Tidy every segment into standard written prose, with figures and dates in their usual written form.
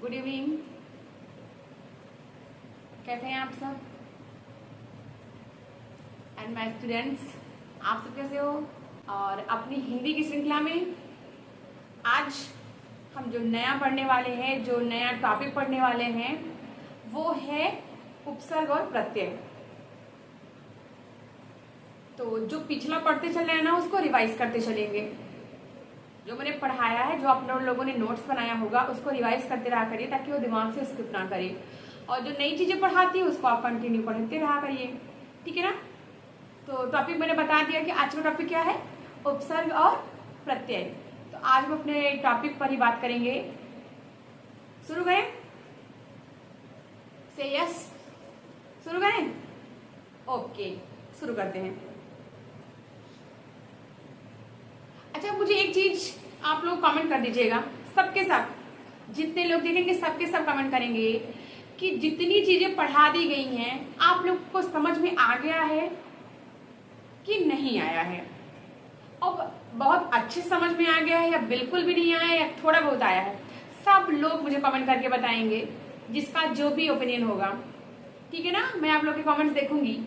Good evening. कैसे हैं आप सब? एंड माय स्टूडेंट्स, आप सब कैसे हो? और अपनी हिंदी की श्रृंखला में आज हम जो नया पढ़ने वाले हैं, जो नया टॉपिक पढ़ने वाले हैं, वो है उपसर्ग और प्रत्यय। तो जो पिछला पढ़ते चल रहे हैं ना, उसको रिवाइज करते चलेंगे। जो मैंने पढ़ाया है, जो आप लोगों ने नोट्स बनाया होगा, उसको रिवाइज करते रहा करिए ताकि वो दिमाग से स्किप ना करे। और जो नई चीजें पढ़ाती है उसको आप कंटिन्यू पढ़ते रहा करिए, ठीक है ना? तो टॉपिक मैंने बता दिया कि आज का टॉपिक क्या है, उपसर्ग और प्रत्यय। तो आज हम अपने टॉपिक पर ही बात करेंगे। शुरू करें? से यस, शुरू करें? ओके, शुरू करते हैं। अच्छा, मुझे एक चीज आप लोग कमेंट कर दीजिएगा, सबके सब, जितने लोग देखेंगे सबके सब कमेंट करेंगे कि जितनी चीजें पढ़ा दी गई हैं आप लोग को समझ में आ गया है कि नहीं आया है, और बहुत अच्छे समझ में आ गया है या बिल्कुल भी नहीं आया या थोड़ा बहुत आया है। सब लोग मुझे कमेंट करके बताएंगे, जिसका जो भी ओपिनियन होगा, ठीक है ना? मैं आप लोग के कमेंट्स देखूंगी,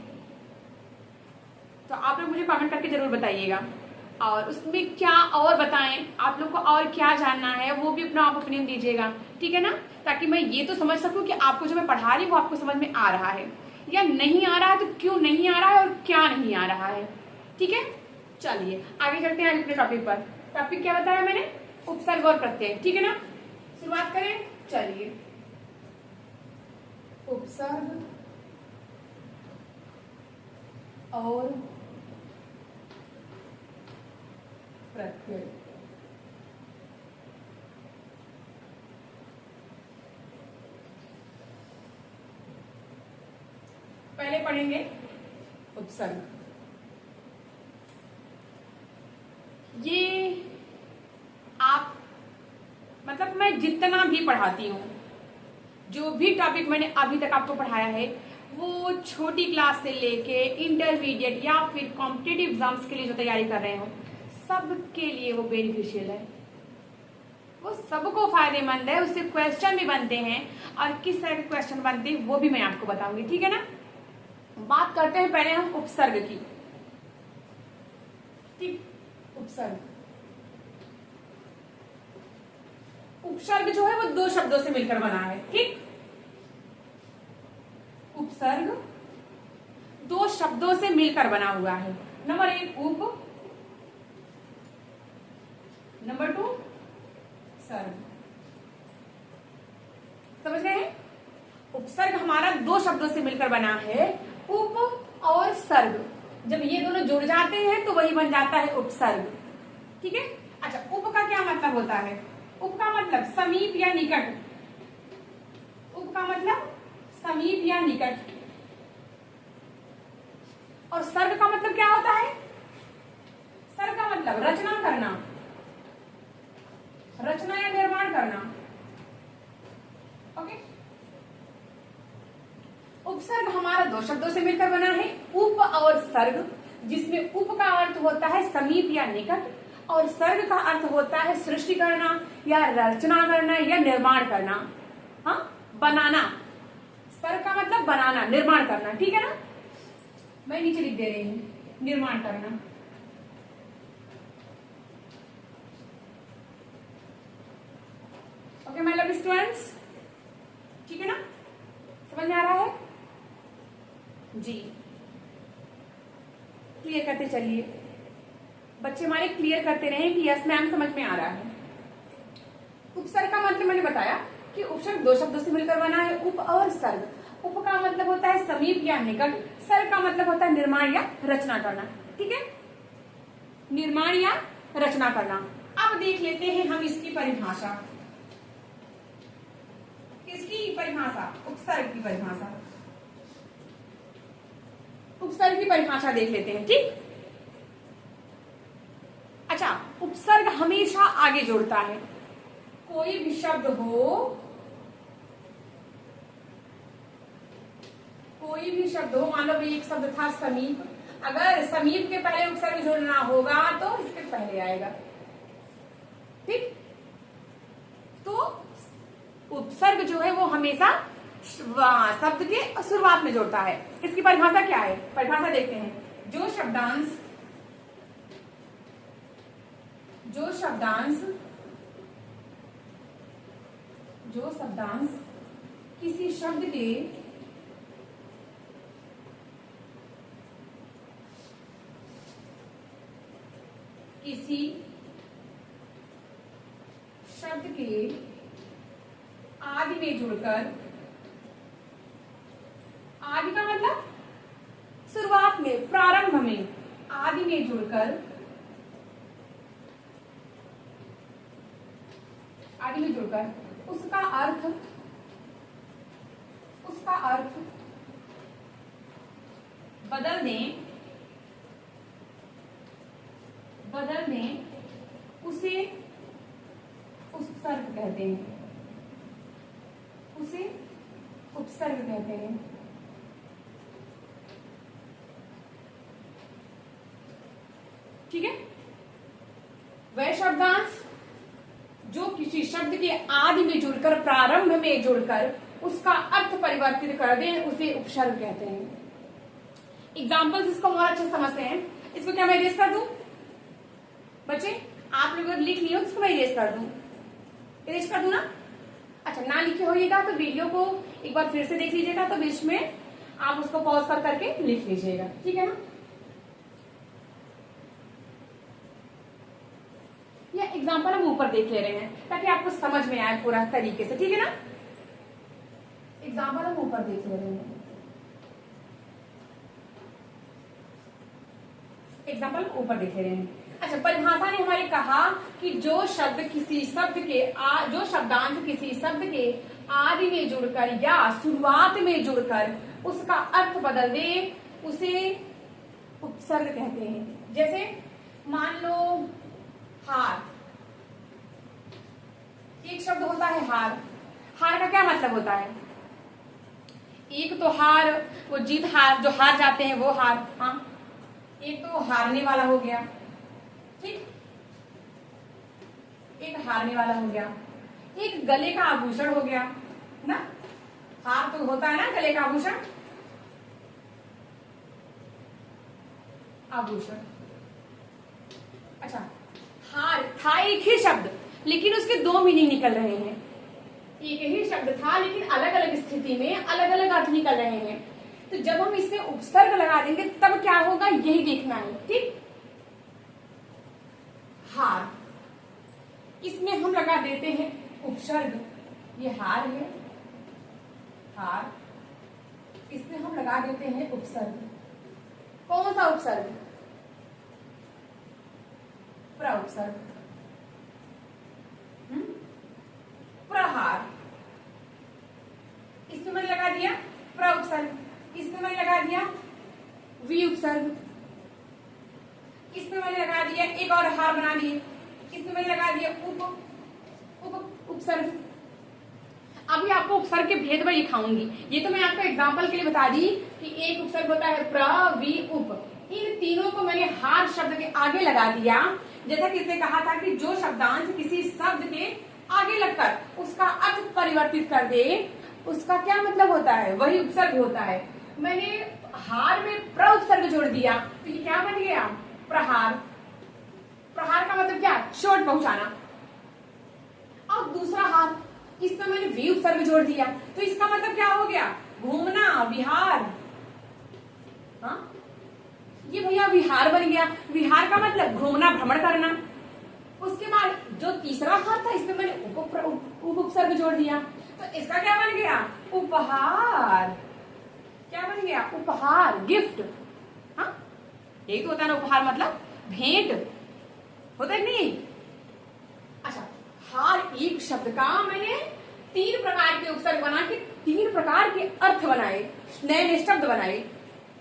तो आप लोग मुझे कमेंट करके जरूर बताइएगा। और उसमें क्या और बताएं, आप लोग को और क्या जानना है वो भी अपना आप ओपिनियन दीजिएगा, ठीक है ना? ताकि मैं ये तो समझ सकूं कि आपको जो मैं पढ़ा रही हूँ वो आपको समझ में आ रहा है या नहीं आ रहा है, तो क्यों नहीं आ रहा है और क्या नहीं आ रहा है, ठीक है? चलिए आगे चलते हैं अपने टॉपिक पर। टॉपिक क्या बताया मैंने? उपसर्ग और प्रत्यय, ठीक है ना? शुरुआत करें, चलिए। उपसर्ग और प्रत्यय। पहले पढ़ेंगे उपसर्ग। ये आप मतलब मैं जितना भी पढ़ाती हूँ, जो भी टॉपिक मैंने अभी तक आपको पढ़ाया है, वो छोटी क्लास से लेके इंटरमीडिएट या फिर कॉम्पिटिटिव एग्जाम्स के लिए जो तैयारी कर रहे हो, सबके लिए वो बेनिफिशियल है, वो सबको फायदेमंद है। उससे क्वेश्चन भी बनते हैं, और किस तरह के क्वेश्चन बनते हैं वो भी मैं आपको बताऊंगी, ठीक है ना? बात करते हैं पहले हम उपसर्ग की। ठीक, उपसर्ग। उपसर्ग जो है वो दो शब्दों से मिलकर बना है, ठीक? उपसर्ग दो शब्दों से मिलकर बना हुआ है। नंबर 1 उप, नंबर 2 सर्ग। समझ गए हैं? उपसर्ग हमारा दो शब्दों से मिलकर बना है, उप और सर्ग। जब ये दोनों जुड़ जाते हैं तो वही बन जाता है उपसर्ग, ठीक है? अच्छा, उप का क्या मतलब होता है? उप का मतलब समीप या निकट। उप का मतलब समीप या निकट। और सर्ग का मतलब क्या होता है? सर्ग का मतलब रचना करना, रचना या निर्माण करना। ओके, उपसर्ग हमारा दो शब्दों से मिलकर बना है, उप और सर्ग, जिसमें उप का अर्थ होता है समीप या निकट, और सर्ग का अर्थ होता है सृष्टि करना या रचना करना या निर्माण करना, हाँ, बनाना। सर्ग का मतलब बनाना, निर्माण करना, ठीक है ना? मैं नीचे लिख दे रही हूं, निर्माण करना। ओके माय लव स्टूडेंट्स, ठीक है ना? समझ में आ रहा है जी? क्लियर करते चलिए, बच्चे हमारे क्लियर करते रहे कि यस मैम समझ में आ रहा है। उपसर्ग का मतलब मैंने बताया कि उपसर्ग दो शब्दों से मिलकर बना है, उप और सर्ग। उप का मतलब होता है समीप या निकट, सर्ग का मतलब होता है निर्माण या रचना करना, ठीक है? निर्माण या रचना करना। अब देख लेते हैं हम इसकी परिभाषा। किसकी परिभाषा? उपसर्ग की परिभाषा। उपसर्ग की परिभाषा देख लेते हैं, ठीक? अच्छा, उपसर्ग हमेशा आगे जोड़ता है। कोई भी शब्द हो, कोई भी शब्द हो, मान लो एक शब्द था समीप, अगर समीप के पहले उपसर्ग जोड़ना होगा तो इसके पहले आएगा, ठीक? तो उपसर्ग जो है वो हमेशा शब्द के शुरुआत में जोड़ता है। इसकी परिभाषा क्या है, परिभाषा देखते हैं। जो शब्दांश किसी शब्द के आदि में जुड़कर, आदि का मतलब शुरुआत में, प्रारंभ में, आदि में जुड़कर, उसका अर्थ बदल दें, उसे उपसर्ग कहते हैं। ठीक है। वह शब्दांश जो किसी शब्द के आदि में जुड़कर, प्रारंभ में जुड़कर उसका अर्थ परिवर्तित कर दें, उसे उपसर्ग कहते हैं। एग्जाम्पल्स इसको और अच्छे समझते हैं। इसको क्या मैं इरेज कर दूं? बच्चे आप लोग अगर लिख लिए हो तो इसको मैं इरेज कर दूं। इरेज कर दूं ना? अच्छा, ना लिखे होइएगा तो वीडियो को एक बार फिर से देख लीजिएगा, तो बीच में आप उसको पॉज कर करके लिख लीजिएगा। ठीक है ना? ये एग्जाम्पल हम ऊपर देख ले रहे हैं ताकि आपको समझ में आए पूरा तरीके से। ठीक है ना? एग्जाम्पल हम ऊपर देख ले रहे हैं। अच्छा, परिभाषा ने हमारे कहा कि जो शब्दांश किसी शब्द के आदि में जुड़कर या शुरुआत में जुड़कर उसका अर्थ बदल दे, उसे उपसर्ग कहते हैं। जैसे मान लो हार, एक शब्द होता है हार। हार का क्या मतलब होता है? एक तो हार, वो जीत हार, जो हार जाते हैं वो हार, हाँ, एक तो हारने वाला हो गया। ठीक, एक हारने वाला हो गया, एक गले का आभूषण हो गया ना। हार तो होता है ना गले का आभूषण, आभूषण। अच्छा, हार था एक ही शब्द लेकिन उसके दो मीनिंग निकल रहे हैं। एक ही शब्द था लेकिन अलग अलग स्थिति में अलग अलग अर्थ निकल रहे हैं। तो जब हम इसमें उपसर्ग लगा देंगे तब क्या होगा, यही देखना है। ठीक, हार, इसमें हम लगा देते हैं उपसर्ग। ये हार है, हार, इसमें हम लगा देते हैं उपसर्ग। कौन सा उपसर्ग? प्रउपसर्ग। प्रहार, इसमें मैंने लगा दिया प्रउपसर्ग, इसमें मैंने लगा दिया विउपसर्ग, इसमें मैंने लगा दिया एक और हार बना दिए, इसमें मैंने लगा दिया उपसर्ग। अभी आपको उपसर्ग के भेद में लिखाऊंगी। ये तो मैं आपको एग्जांपल के लिए बता दी कि एक उपसर्ग होता है प्र, वि, उप। इन तीनों को मैंने हार शब्द के आगे लगा दिया। जैसा कि इसने कहा था कि जो शब्दांश किसी शब्द के आगे लगकर उसका अर्थ परिवर्तित कर दे, उसका क्या मतलब होता है, वही उपसर्ग होता है। मैंने हार में प्र उपसर्ग जोड़ दिया तो ये क्या बन गया, प्रहार। प्रहार का मतलब क्या, चोट पहुंचाना। और दूसरा हार, इसमें मैंने वी उपसर्ग जोड़ दिया तो इसका मतलब क्या हो गया, घूमना, विहार। हाँ, ये भैया विहार बन गया। विहार का मतलब घूमना, भ्रमण करना। उसके बाद जो तीसरा हार था इसमें मैंने उप उपसर्ग जोड़ दिया तो इसका क्या बन गया, उपहार। क्या बन गया, उपहार, गिफ्ट। हाँ, यही तो होता है ना उपहार, मतलब भेंट होता है नहीं। अच्छा, हार एक शब्द का मैंने तीन प्रकार के उपसर्ग बना के तीन प्रकार के अर्थ बनाए, नए नए शब्द बनाए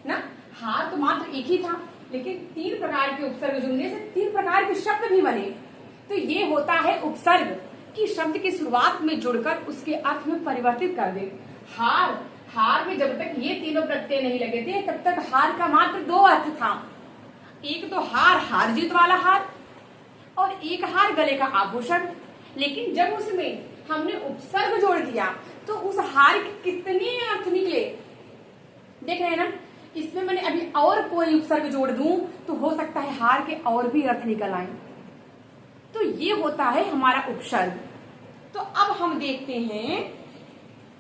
ना। हार तो मात्र एक ही था लेकिन तीन प्रकार के उपसर्ग जुड़ने से तीन प्रकार के शब्द भी बने। तो ये होता है उपसर्ग कि शब्द की शुरुआत में जुड़कर उसके अर्थ में परिवर्तित कर दे। हार, हार में जब तक ये तीनों प्रत्यय नहीं लगे थे तब तक हार का मात्र दो अर्थ था। एक तो हार, हार जीत वाला हार, और एक हार गले का आभूषण। लेकिन जब उसमें हमने उपसर्ग जोड़ दिया तो उस हार के कितने अर्थ निकले, देख रहे हैं ना। इसमें मैंने अभी और कोई उपसर्ग जोड़ दूं तो हो सकता है हार के और भी अर्थ निकल आए। तो ये होता है हमारा उपसर्ग। तो अब हम देखते हैं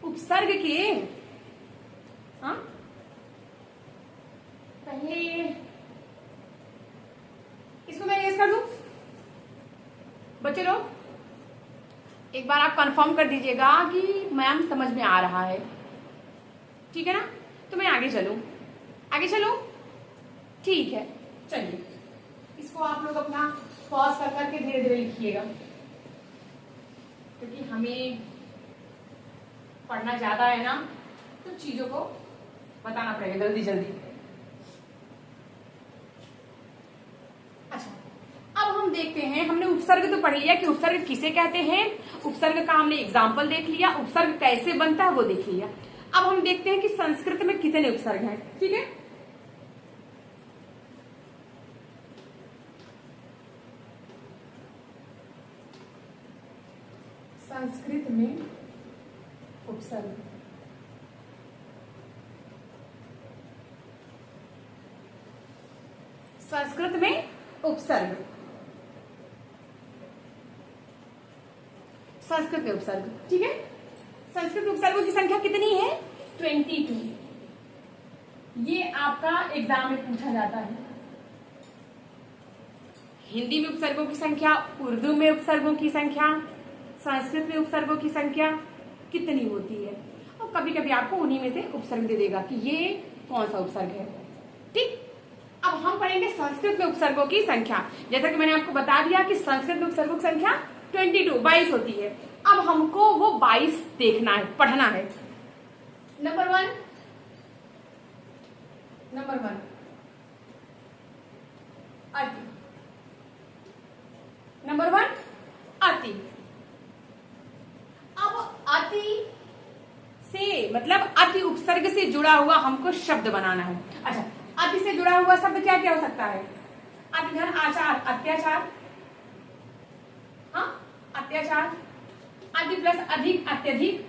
उपसर्ग के, हाँ पहले इसको मैं रेस कर दूं। बच्चे लोग एक बार आप कंफर्म कर दीजिएगा कि मैम समझ में आ रहा है, ठीक है ना। तो मैं आगे चलूं, आगे चलूं, ठीक है। चलिए इसको आप लोग अपना पॉज कर करके धीरे धीरे लिखिएगा, क्योंकि हमें पढ़ना ज्यादा है ना, तो चीजों को बताना पड़ेगा जल्दी जल्दी। अच्छा, अब हम देखते हैं, हमने उपसर्ग तो पढ़ लिया कि उपसर्ग किसे कहते हैं, उपसर्ग का हमने एग्जाम्पल देख लिया, उपसर्ग कैसे बनता है वो देख लिया। अब हम देखते हैं कि संस्कृत में कितने उपसर्ग हैं, ठीक है। संस्कृत में उपसर्ग, संस्कृत में उपसर्ग, संस्कृत में उपसर्ग, ठीक है। संस्कृत उपसर्गों की संख्या कितनी है? 22। ये आपका एग्जाम में पूछा जाता है। हिंदी में उपसर्गों की संख्या, उर्दू में उपसर्गों की संख्या, संस्कृत में उपसर्गों की संख्या कितनी होती है, और कभी कभी आपको उन्हीं में से उपसर्ग दे देगा कि ये कौन सा उपसर्ग है, ठीक। अब हम पढ़ेंगे संस्कृत में उपसर्गों की संख्या। जैसा कि मैंने आपको बता दिया कि संस्कृत में उपसर्गों की संख्या 22 होती है। अब हमको वो 22 देखना है, पढ़ना है। नंबर वन अति, नंबर वन अति। अब अति से मतलब अति उपसर्ग से जुड़ा हुआ हमको शब्द बनाना है। अच्छा, अति से जुड़ा हुआ शब्द क्या क्या हो सकता है? अति धन आचार, अत्याचार, हाँ अत्याचार। अति प्लस अधिक, अत्यधिक,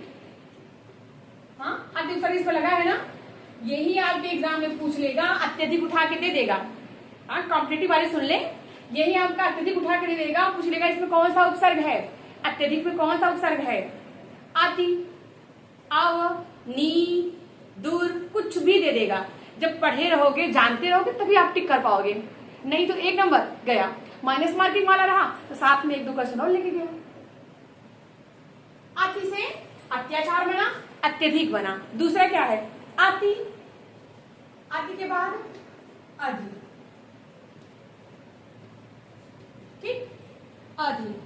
हाँ अति उपसर्ग इसको लगा है ना, यही आपके एग्जाम में पूछ लेगा, अत्यधिक उठा के दे देगा। हाँ कॉम्पिटिटिव वाले सुन ले, यही आपका अत्यधिक उठा के दे देगा, पूछ लेगा इसमें कौन सा उपसर्ग है, अत्यधिक में कौन सा उपसर्ग है। अति, अव, नी, दूर, कुछ भी दे देगा। जब पढ़े रहोगे, जानते रहोगे, तभी आप टिक कर पाओगे, नहीं तो एक नंबर गया। माइनस मार्किंग वाला रहा तो साथ में 1-2 क्वेश्चन और लेके गया। अति से अत्याचार बना, अत्यधिक बना। दूसरा क्या है? अति, अति के बाद अधिक, ठीक, अधिक।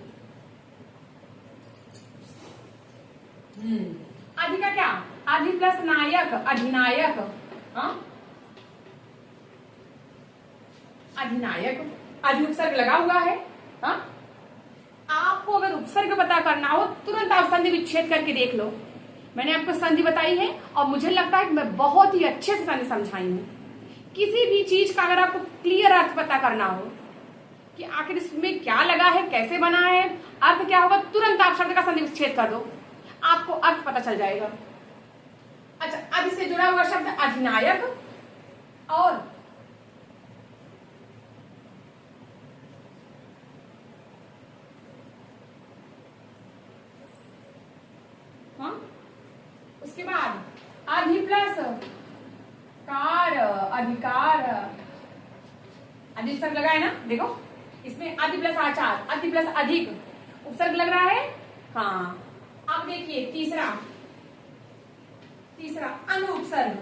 अधिक का क्या? अधिक प्लस नायक, अधिनायक, हाँ अधिनायक, अधि उपसर्ग लगा हुआ है। हाँ आपको अगर उपसर्ग पता करना हो तुरंत आप संधि विच्छेद करके देख लो। मैंने आपको संधि बताई है और मुझे लगता है कि मैं बहुत ही अच्छे से संधि समझाई हूं। किसी भी चीज का अगर आपको क्लियर अर्थ पता करना हो कि आखिर इसमें क्या लगा है, कैसे बना है, अर्थ क्या होगा, तुरंत आप शब्द का संधि विच्छेद कर दो, आपको अर्थ पता चल जाएगा। अच्छा, अधि से जुड़ा हुआ शब्द अधिनायक और उसके बाद अधि प्लस कार, अधिकार, अधि उपसर्ग लगा है ना, देखो इसमें अधि प्लस आचार, अधि प्लस अधिक उपसर्ग लग रहा है। हाँ अब देखिए तीसरा अनुपसर्ग,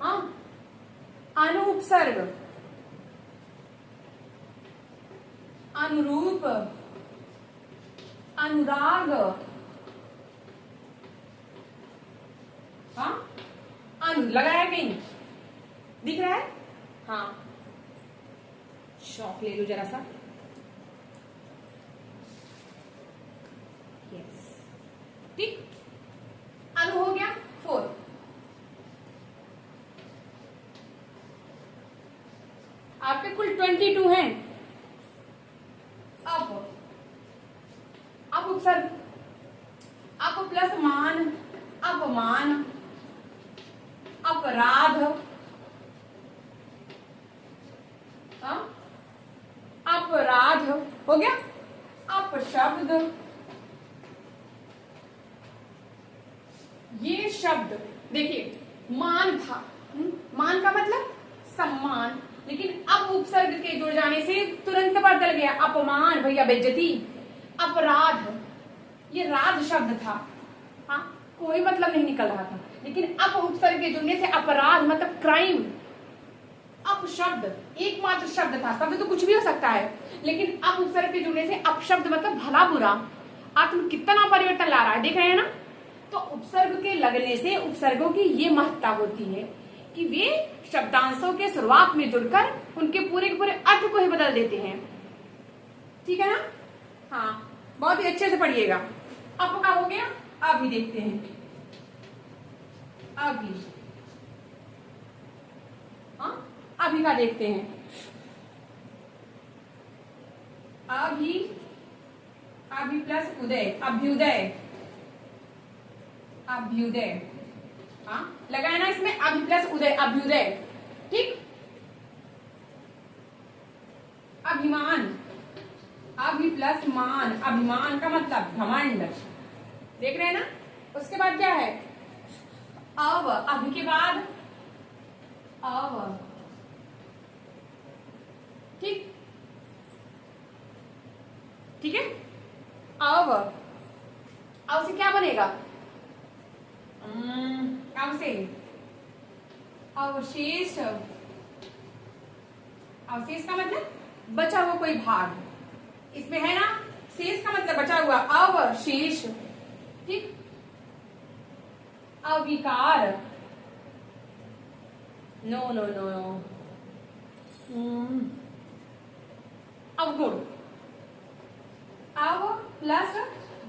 हाँ अनुपसर्ग, अनुरूप, अनुराग, हाँ अनु लगा है कहीं, दिख रहा है? हाँ शॉक ले लो जरा सा, यस ठीक। अनु हो गया 4। आपके कुल 22 हैं। अब उपसर्ग अपमान, अपराध, अपराध हो गया, अपशब्द, ये शब्द देखिए मान था, मान का मतलब सम्मान, लेकिन अब उपसर्ग के जुड़ जाने से तुरंत बदल गया अपमान, भैया बेइज्जती। अपराध, ये राध शब्द था, हाँ कोई मतलब नहीं निकल रहा था, लेकिन अब उपसर्ग के जुड़ने से अपराध मतलब क्राइम। अपशब्द एकमात्र शब्द था, शब्द तो कुछ भी हो सकता है, लेकिन अब उपसर्ग के जुड़ने से अपशब्द मतलब भला बुरा, अर्थ में कितना परिवर्तन ला रहा है, देख रहे हैं ना। तो उपसर्ग के लगने से उपसर्गों की ये महत्ता होती है कि वे शब्दांशों के शुरुआत में जुड़कर उनके पूरे के पूरे अर्थ को ही बदल देते हैं, ठीक है ना। हाँ बहुत ही अच्छे से पढ़िएगा। अब का हो गया, अभी देखते हैं, अभी, हाँ अभी का देखते हैं। अभी, अभी प्लस उदय, अभ्युदय, अभ्युदय, हाँ लगा है ना इसमें, अभी प्लस उदय, अभ्युदय, ठीक। अभिमान, अभी प्लस मान, अभिमान का मतलब घमंड, देख रहे हैं ना। उसके बाद क्या है, अव, अभी के बाद अव, ठीक, ठीक है। अव, अव से क्या बनेगा, अव से अवशेष, अवशेष का मतलब बचा हुआ कोई भाग, इसमें है ना, शेष का मतलब बचा हुआ, अवशेष, ठीक। अविकार, नो नो नो नो, अवगुण, अव प्लस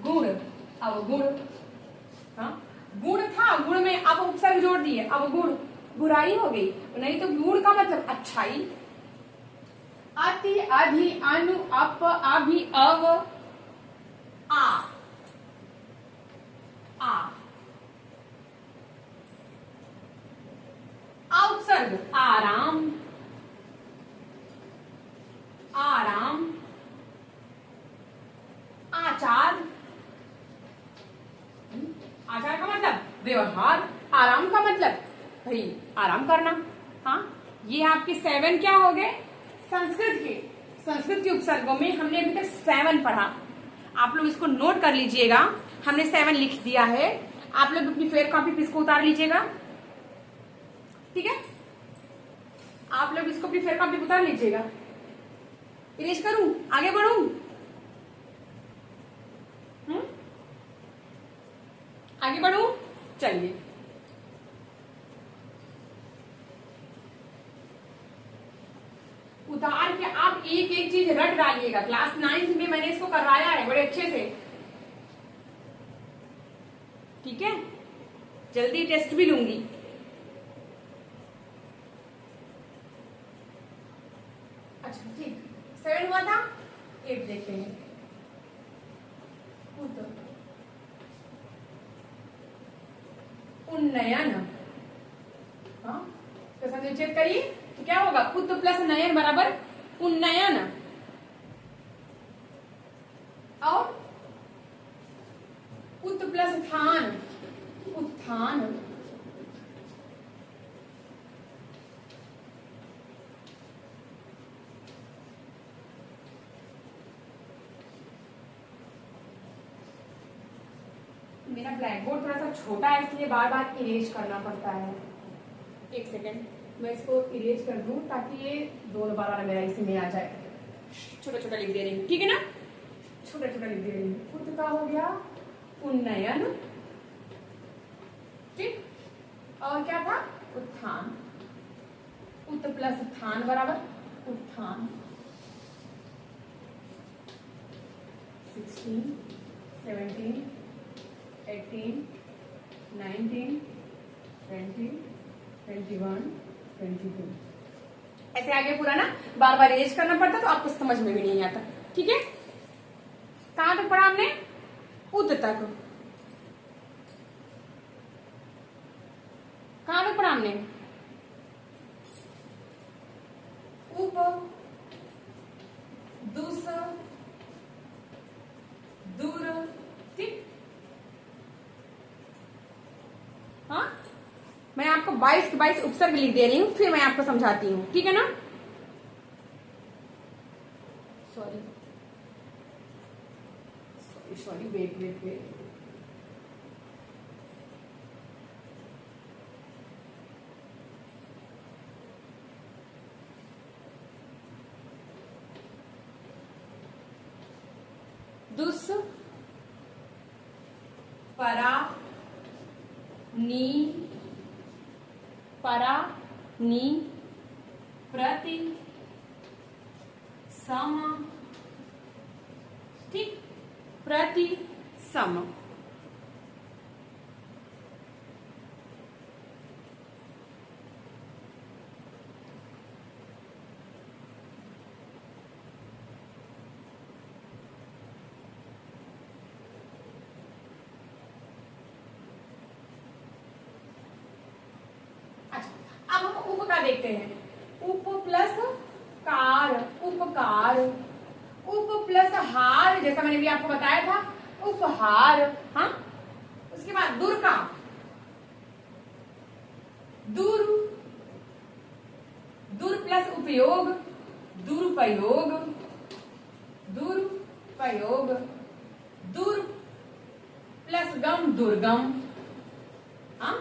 गुण, अवगुण, हाँ गुण था, गुण में अब उपसर्ग जोड़ दिए, अवगुण बुराई हो गई, नहीं तो गुण का मतलब अच्छाई। अति, अधि, अनु, अप, अभि, अव, आ, उपसर्ग आराम, आराम, आचार, आचार का मतलब व्यवहार, आराम का मतलब भाई आराम करना। हाँ ये आपके 7 क्या हो गए, संस्कृत के उपसर्गों में हमने अभी तक 7 पढ़ा, आप लोग इसको नोट कर लीजिएगा, हमने 7 लिख दिया है, आप लोग अपनी फेयर कॉपी पे इसको उतार लीजिएगा, ठीक है। आप लोग इसको अपनी फेयर कॉपी पे उतार लीजिएगा। इरेज करूं, आगे बढ़ूं, आगे बढ़ूं, चलिए। उतार के आप एक एक चीज रट डालिएगा, क्लास 9th में मैंने इसको करवाया है बड़े अच्छे से, ठीक है। जल्दी टेस्ट भी लूंगी। अच्छा ठीक, 7 हुआ था, 8 देखते हैं। उन्नयन, हाँ तो संक्षेप करिए तो क्या होगा, उत प्लस नयन बराबर उन्नयन, और उत प्लस थान, उत्थान, मेरा ब्लैक बोर्ड थोड़ा सा छोटा है इसलिए बार बार इरेज करना पड़ता है। एक सेकेंड मैं इसको इरेज कर दूं ताकि ये दोबारा मेरा इसी में आ जाए। छोटा छोटा लिख दे रही हूँ, ठीक है ना, छोटा छोटा लिख दे रही हूँ। उत का हो गया उन्नयन, ठीक, और क्या था उत्थान, उत प्लस थान बराबर उत्थान। 16, 17, 18, 19, 20, 21, 22, ऐसे आगे पूरा ना बार बार इरेज करना पड़ता तो आपको समझ में भी नहीं आता, ठीक है। कहां तक पढ़ा हमने, उत तक। हमने? उप, दुस, दूर, ठीक। हाँ, मैं आपको 22 के 22 उपसर्ग लिख दे रही हूँ, फिर मैं आपको समझाती हूँ, ठीक है ना? Sorry sorry sorry, wait wait wait. दुस, परा, नी, परा, नी, प्रति, सम, ठीक, प्रति, सम। अब हम उप का देखते हैं। उप प्लस कार, उपकार। उप प्लस हार, जैसा मैंने भी आपको बताया था, उपहार। हाँ, उसके बाद दूर का, दूर, दूर प्लस उपयोग, दुरुपयोग, दुरुपयोग। दूर प्लस गम, दुर्गम। हाँ,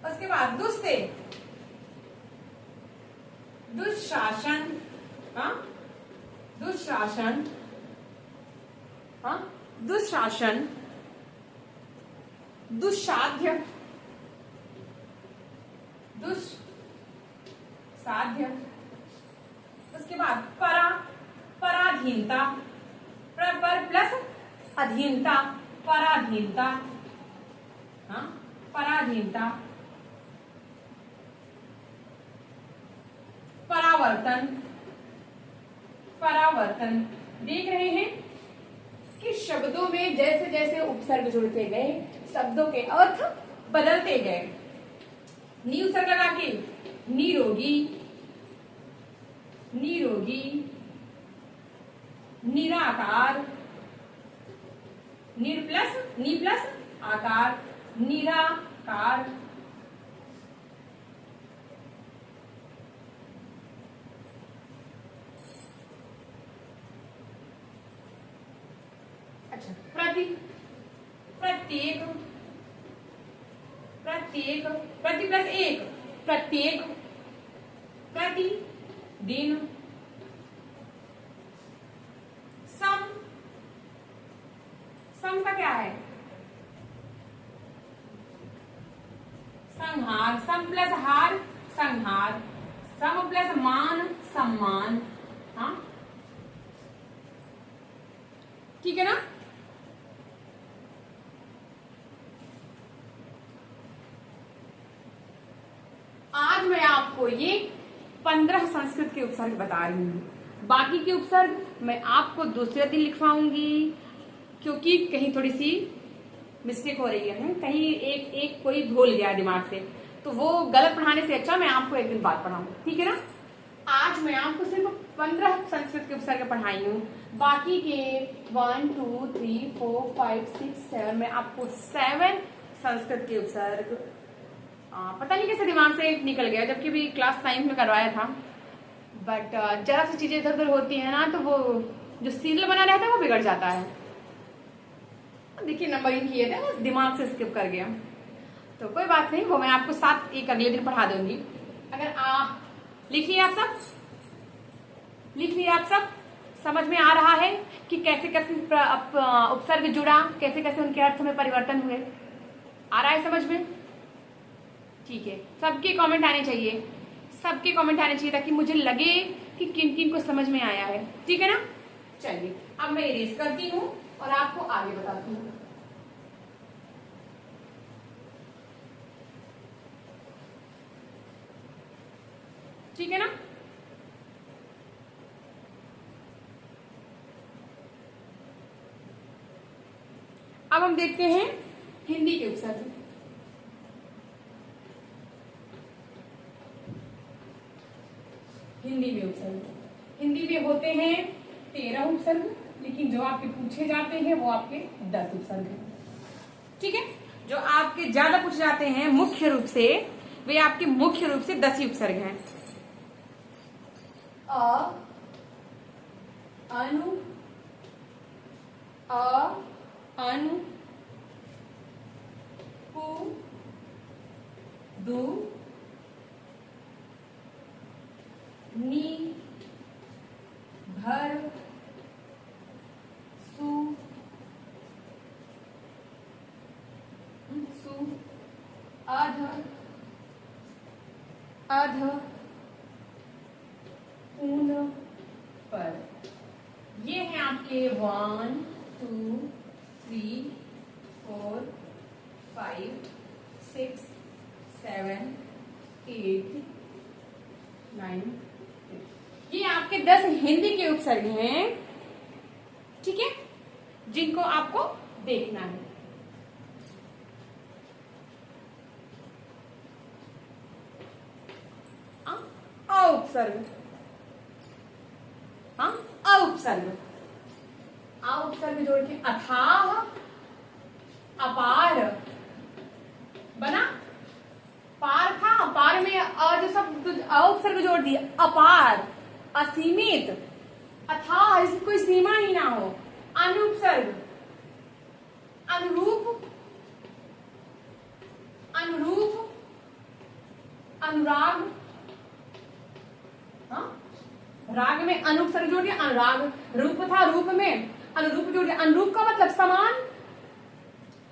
उसके बाद दुस्ते, दुशासन। हाँ, दुशासन। हाँ, दुशासन। दुस्साध्य, दुस्साध्य। उसके बाद परा, पराधीनता। पर प्लस अधीनता, पराधीनता। हाँ, पराधीनता। परावर्तन, परावर्तन। देख रहे हैं कि शब्दों में जैसे जैसे उपसर्ग जुड़ते गए, शब्दों के अर्थ बदलते गए। नी उपसर्ग लगा के निरोगी, निरोगी, निराकार, निर प्लस नी प्लस आकार, निराकार। अच्छा, प्रति, प्रत्येक, प्रत्येक, प्रति प्लस एक, प्रत्येक, प्रति दिन। सम, सम का क्या है? संहार। सम प्लस हार, संहार। सम प्लस मान, सम्मान। हाँ, ठीक है ना? आज मैं आपको ये 15 संस्कृत के उपसर्ग बता रही हूँ। बाकी के उपसर्ग मैं आपको दूसरे दिन लिखवाऊंगी, क्योंकि कहीं थोड़ी सी मिस्टेक हो रही है, कहीं एक एक कोई भूल गया दिमाग से, तो वो गलत पढ़ाने से अच्छा मैं आपको एक दिन बाद पढ़ाऊंगी, ठीक है ना? आज मैं आपको सिर्फ 15 संस्कृत के उपसर्ग पढ़ाई हूँ। बाकी के 1 2 3 4 5 6 7 में आपको 7 संस्कृत के उपसर्ग पता नहीं कैसे दिमाग से निकल गया, जबकि भी क्लास 9 में करवाया था। बट जरा सी चीजें इधर उधर होती है ना, तो वो जो सीरियल बना रहता है वो बिगड़ जाता है। देखिए नंबरिंग किए थे, बस दिमाग से स्किप कर गया, तो कोई बात नहीं, वो मैं आपको 7 एक अगले दिन पढ़ा दूंगी। अगर लिख लिया आप सब, लिख लिया आप सब, समझ में आ रहा है कि कैसे कैसे उपसर्ग जुड़ा, कैसे कैसे उनके अर्थ में परिवर्तन हुए? आ रहा है समझ में? ठीक है, सबके कमेंट आने चाहिए, सबके कमेंट आने चाहिए, ताकि मुझे लगे कि किन किन को समझ में आया है, ठीक है ना? चलिए, अब मैं इरेज करती हूँ और आपको आगे बताती हूँ। ठीक है ना? अब हम देखते हैं हिंदी के उपसर्ग। हिंदी में उपसर्ग, हिंदी में होते हैं 13 उपसर्ग, लेकिन जो आपके पूछे जाते हैं वो आपके 10 उपसर्ग हैं। ठीक है, जो आपके ज्यादा पूछे जाते हैं मुख्य रूप से वे आपके मुख्य रूप से 10 ही उपसर्ग हैं। अ, अनु, अनु, पु, दु, नी, भर, सु, अध, अध, ऊन, पर। ये हैं आपके 1 2 3 4 5 6 7 8 9 ये आपके 10 हिंदी के उपसर्ग हैं। ठीक है, जिनको आपको देखना है। उपसर्ग, हाँ, उपसर्ग, उपसर्ग जोड़ के अथाह, अपार बना, पार था, पार में जो सब उपसर्ग जोड़ दिए, अपार, असीमित, अथाह, इसकी कोई सीमा ही ना हो, अनुपसर्ग, अनुरूप, अनुरूप, अनुराग, हाँ? राग में अनुपसर्ग जोड़ दिया, अनुराग, रूप था, रूप में अनुरूप जोड़ दिया, अनुरूप का मतलब समान।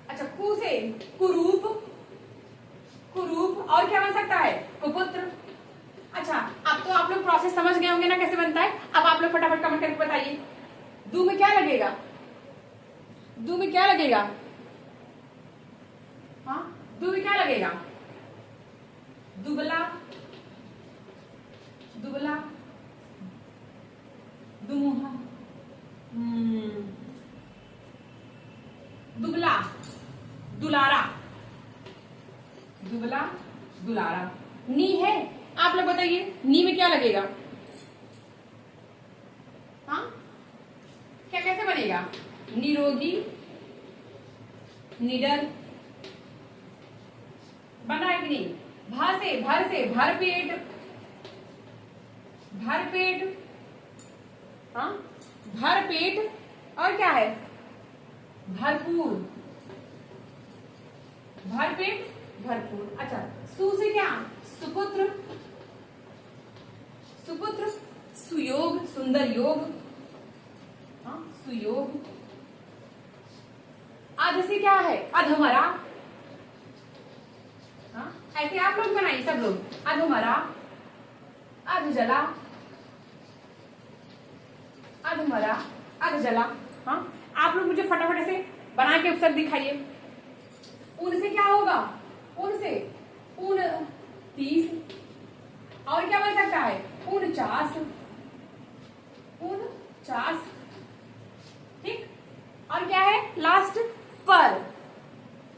अच्छा, कु से कुरूप, कुरूप, और क्या बन सकता है, कुपुत्र। अच्छा, अब तो आप लोग प्रोसेस समझ गए होंगे ना कैसे बनता है। अब आप लोग फटाफट कमेंट करके बताइए, दू में क्या लगेगा, दू में क्या लगेगा, हाँ, दू में क्या लगेगा, दुबला, दुबला, दुमुहा, दुबला, दुलारा, दुबला, दुलारा। नी है, आप लोग बताइए नी में क्या लगेगा, हाँ, क्या कैसे बनेगा, निरोगी, निडर, बन रहा है कि नहीं। भर से भरपेट, भरपेट, हाँ, भरपेट, और क्या है, भरपूर, भरपेट, भरपूर। अच्छा, सु से क्या, सुपुत्र, सुपुत्र, सुयोग, सुंदर योग, हाँ, सुयोग। अध से क्या है, अधमरा, हाँ, ऐसे आप लोग बनाइए सब लोग, अधमरा, अधजला, अधमरा, अधजला। हाँ, आप लोग मुझे फटाफट ऐसे बना के उपसर्ग दिखाइए। ऊन से क्या होगा, ऊन से 29, और क्या बन सकता है, 49, 49। ठीक, और क्या है लास्ट, पर,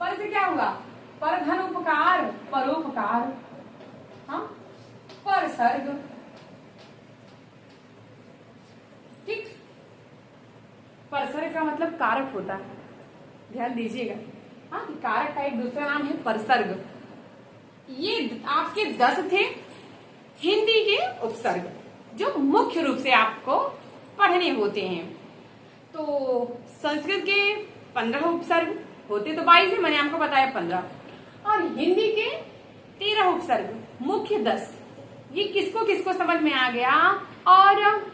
पर से क्या होगा, पर धन उपकार, परोपकार, हाँ, पर सर्ग। ठीक, परसर्ग का मतलब कारक होता है, ध्यान दीजिएगा। हाँ, कारक का एक दूसरा नाम है परसर्ग। ये आपके 10 थे हिंदी के उपसर्ग जो मुख्य रूप से आपको पढ़ने होते हैं। तो संस्कृत के 15 उपसर्ग होते तो 22 है, मैंने आपको बताया 15, और हिंदी के 13 उपसर्ग, मुख्य 10। ये किसको किसको समझ में आ गया, और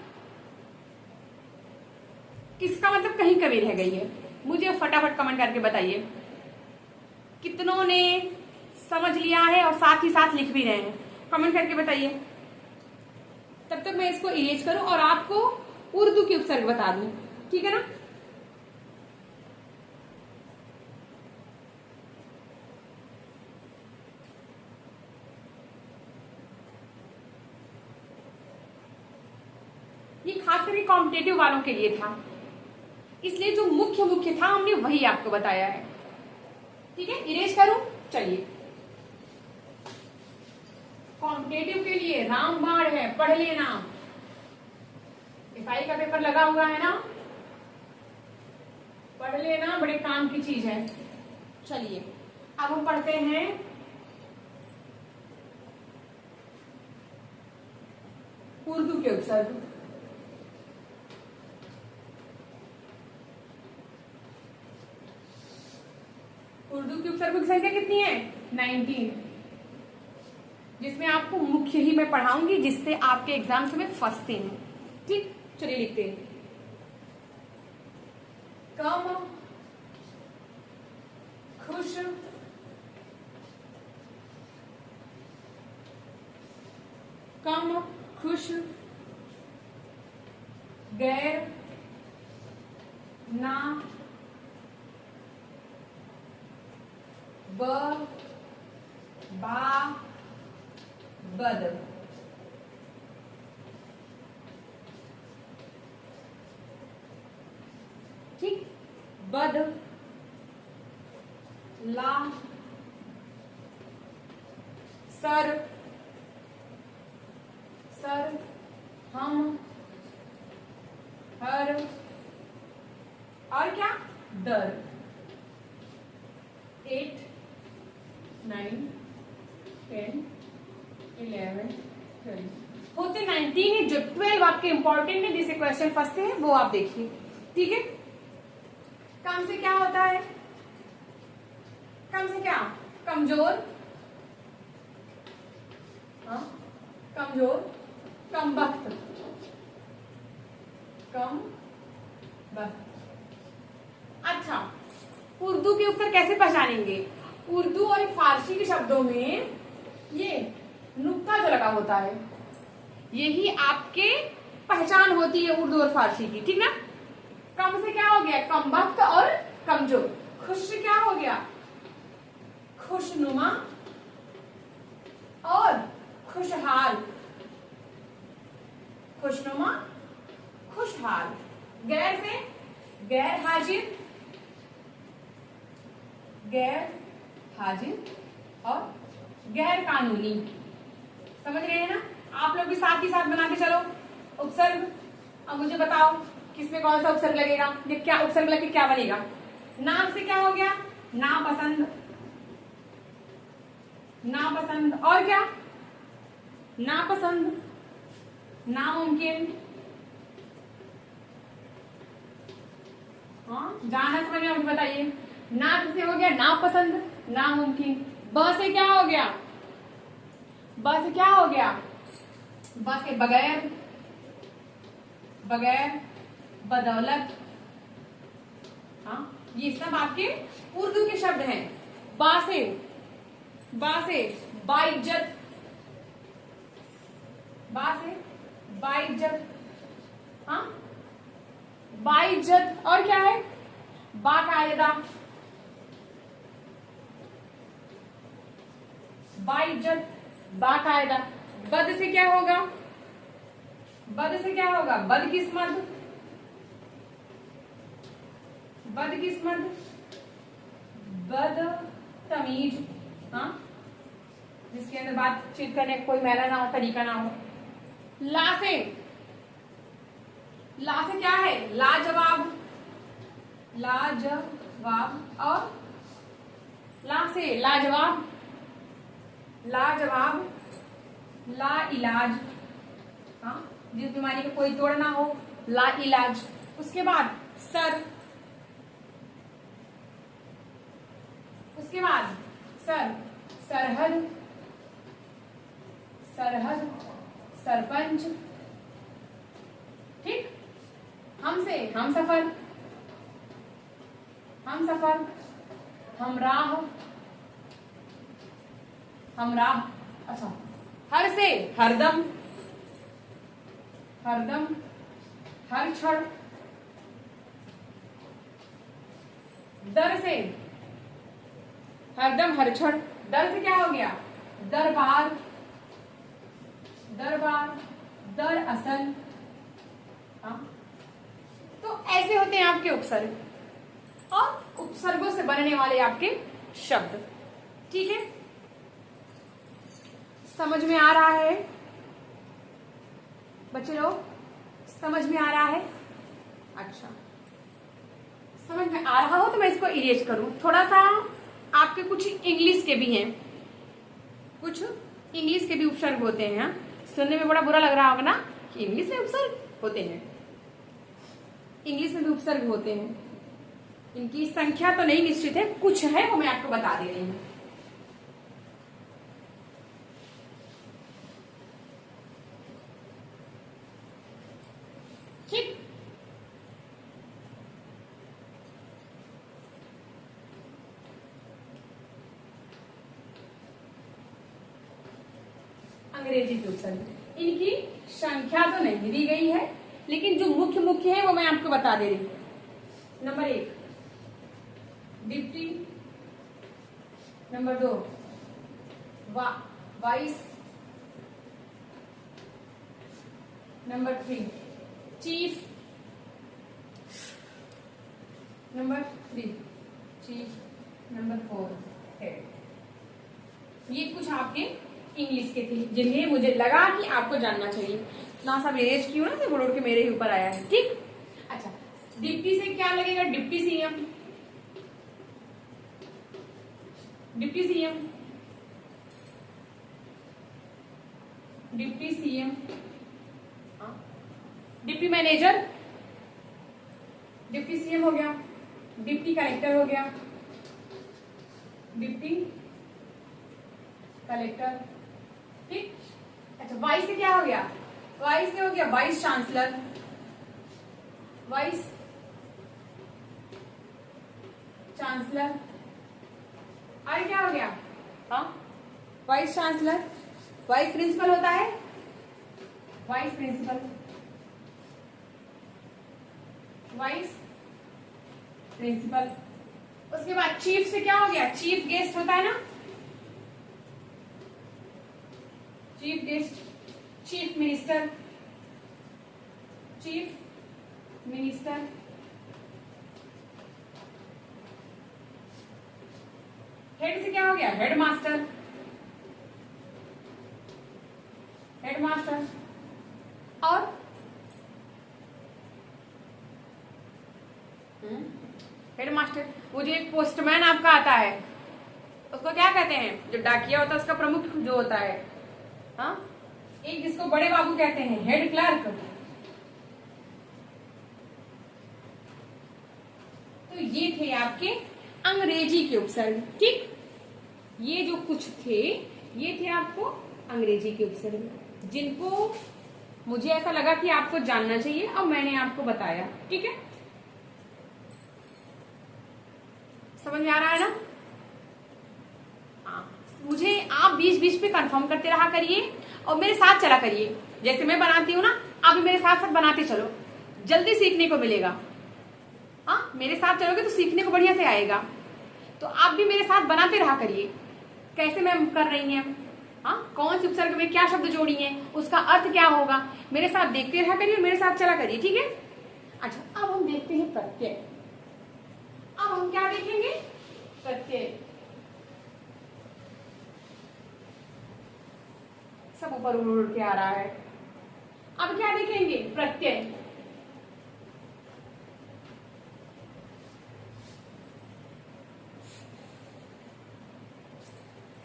किसका मतलब कहीं कमी रह गई है, मुझे फटाफट कमेंट करके बताइए। कितनों ने समझ लिया है और साथ ही साथ लिख भी रहे हैं, कमेंट करके बताइए। तब तक मैं इसको इरेज करूं और आपको उर्दू के उपसर्ग बता दूं, ठीक है ना। ये खास करके कॉम्पिटेटिव वालों के लिए था, इसलिए जो मुख्य था हमने वही आपको बताया है। ठीक है, इरेज करूं, चलिए। कौन कॉम्पिटेटिव के लिए रामबाण है, पढ़ लेना। एफआई का पेपर लगा हुआ है ना, पढ़ लेना, बड़े काम की चीज है। चलिए अब हम पढ़ते हैं उर्दू के उपसर्ग। उर्दू की उपसर्गों की संख्या कितनी है? 19, जिसमें आपको मुख्य ही मैं पढ़ाऊंगी, जिससे आपके एग्जाम्स में फंसते हैं। ठीक, चलिए लिखते हैं। कम, खुश, कम, खुश, गैर, ना, ब, बा, बद। ठीक, बद, ला, सर, सर, हम, हर, और क्या? दर। 8, 9, 10, 11, 12 होते 19 है। जो 12 आपके इंपॉर्टेंट है, जिसे क्वेश्चन फंसते हैं, वो आप देखिए। ठीक है, कम से क्या होता है? कम से क्या? कमजोर, हाँ, कमजोर, कम वक्त, कम वक्त। अच्छा, उर्दू के उत्तर कैसे पहचानेंगे? उर्दू और फारसी के शब्दों में ये नुक्ता जो लगा होता है, यही आपके पहचान होती है उर्दू और फारसी की। ठीक ना? कम से क्या हो गया? कम वक्त और कमजोर। खुश से क्या हो गया? खुशनुमा और खुशहाल, खुशनुमा, खुशहाल। गैर से गैर हाजिर, गैर हाजिर और गैर कानूनी। समझ रहे हैं ना? आप लोग भी साथ ही साथ बनाते चलो उपसर्ग। अब मुझे बताओ किसमें कौन सा उपसर्ग लगेगा? ये क्या उपसर्ग लगे, क्या बनेगा? नाम से क्या हो गया? नापसंद, नापसंद, और क्या? नापसंद, नामुमकिन। हाँ, जाना समझ में? मुझे बताइए। ना से हो गया नापसंद, नामुमकिन। ब से क्या हो गया? ब से क्या हो गया? ब से बगैर, बगैर, बदौलत। हाँ, ये सब आपके उर्दू के शब्द हैं। बा से बाइज्जत, बा से बाइज्जत। हाँ, बाइज्जत, और क्या है? बाकायदा, बाइज्जत, बाकायदा। बद से क्या होगा? बद से क्या होगा? बदकिस्मत, बदकिस्मत, बदतमीज। हाँ, जिसके अंदर बातचीत करने का कोई मैला ना हो, तरीका ना हो। ला से क्या है? लाजवाब, लाजवाब, और ला से लाजवाब, लाजवाब, ला इलाज। हाँ, जिस बीमारी का कोई तोड़ ना हो, ला इलाज। उसके बाद सर, उसके बाद सर, सरहद, सरहद, सरपंच। ठीक, हम से हम सफर, हम सफर, हमराह, हमराह। अच्छा, हर से हरदम, हरदम, हर क्षण। दर से हरदम, हर क्षण। दर से क्या हो गया? दरबार, दरबार, दरअसल। हाँ, तो ऐसे होते हैं आपके उपसर्ग और उपसर्गों से बनने वाले आपके शब्द। ठीक है, समझ में आ रहा है बच्चे लोग? समझ में आ रहा है? अच्छा, समझ में आ रहा हो तो मैं इसको इरेज करूं। थोड़ा सा आपके कुछ इंग्लिश के भी हैं, कुछ इंग्लिश के भी उपसर्ग होते हैं। सुनने में बड़ा बुरा लग रहा होगा ना कि इंग्लिश में उपसर्ग होते हैं। इंग्लिश में भी उपसर्ग होते हैं, इनकी संख्या तो नहीं निश्चित है, कुछ है वो मैं आपको बता दे रही हूँ। ठीक, अंग्रेजी के उपसर्ग, इनकी संख्या तो नहीं दी गई है, लेकिन जो मुख्य मुख्य है वो मैं आपको बता दे रही हूं। Number 1 deputy, number 2 vice, number 3 chief, number 3 chief, number 4 head. ये कुछ आपके इंग्लिश के थे जिन्हें मुझे लगा कि आपको जानना चाहिए। ना सब इरेज की हो ना, बोर्ड के मेरे ही ऊपर आया है। ठीक, अच्छा, डिप्टी से क्या लगेगा? Deputy CM, deputy CM, deputy CM, deputy manager, deputy CM हो गया, डिप्टी कलेक्टर हो गया, डिप्टी कलेक्टर। ठीक, अच्छा, वाइस से क्या हो गया? वाइस से हो गया वाइस चांसलर, वाइस चांसलर। और क्या हो गया? हाँ, वाइस चांसलर। वाइस प्रिंसिपल होता है, वाइस प्रिंसिपल, वाइस प्रिंसिपल। उसके बाद चीफ से क्या हो गया? चीफ गेस्ट होता है ना, chief guest, chief minister, chief minister. Head से क्या हो गया? Head master, head master. और हेड मास्टर, वो जो एक पोस्टमैन आपका आता है उसको क्या कहते हैं? जो डाकिया होता है उसका प्रमुख जो होता है, हाँ, एक जिसको बड़े बाबू कहते हैं, हेड क्लर्क। तो ये थे आपके अंग्रेजी के उपसर्ग। ठीक, ये जो कुछ थे ये थे आपको अंग्रेजी के उपसर्ग जिनको मुझे ऐसा लगा कि आपको जानना चाहिए और मैंने आपको बताया। ठीक है, समझ में आ रहा है ना? हाँ, मुझे आप बीच बीच पे कंफर्म करते रहा करिए और मेरे साथ चला करिए। जैसे मैं बनाती हूँ ना, आप भी मेरे साथ साथ बनाते चलो, जल्दी सीखने को मिलेगा। हाँ, मेरे साथ चलोगे तो सीखने को बढ़िया से आएगा। तो आप भी मेरे साथ बनाते रहा करिए, कैसे मैम कर रही हैं, हाँ, कौन से उपसर्ग में क्या शब्द जोड़ी हैं, उसका अर्थ क्या होगा, मेरे साथ देखते रहा करिए, मेरे साथ चला करिए। ठीक है, अच्छा, अब हम देखते हैं प्रत्यय। अब हम क्या देखेंगे? प्रत्यय। सब ऊपर उड़ के आ रहा है। अब क्या देखेंगे? प्रत्यय।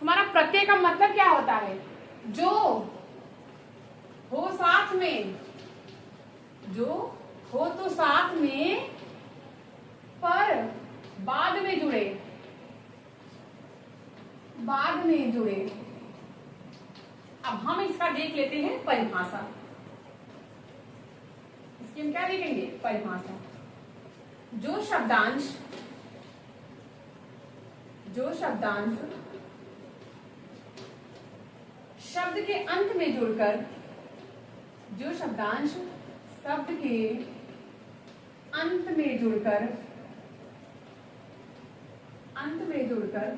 हमारा प्रत्यय का मतलब क्या होता है? जो हो साथ में, जो हो तो साथ में पर बाद में जुड़े, बाद में जुड़े। अब हम इसका देख लेते हैं परिभाषा। इसकी हम क्या देखेंगे? परिभाषा। जो शब्दांश, जो शब्दांश शब्द के अंत में जुड़कर, जो शब्दांश शब्द के अंत में जुड़कर, अंत में जुड़कर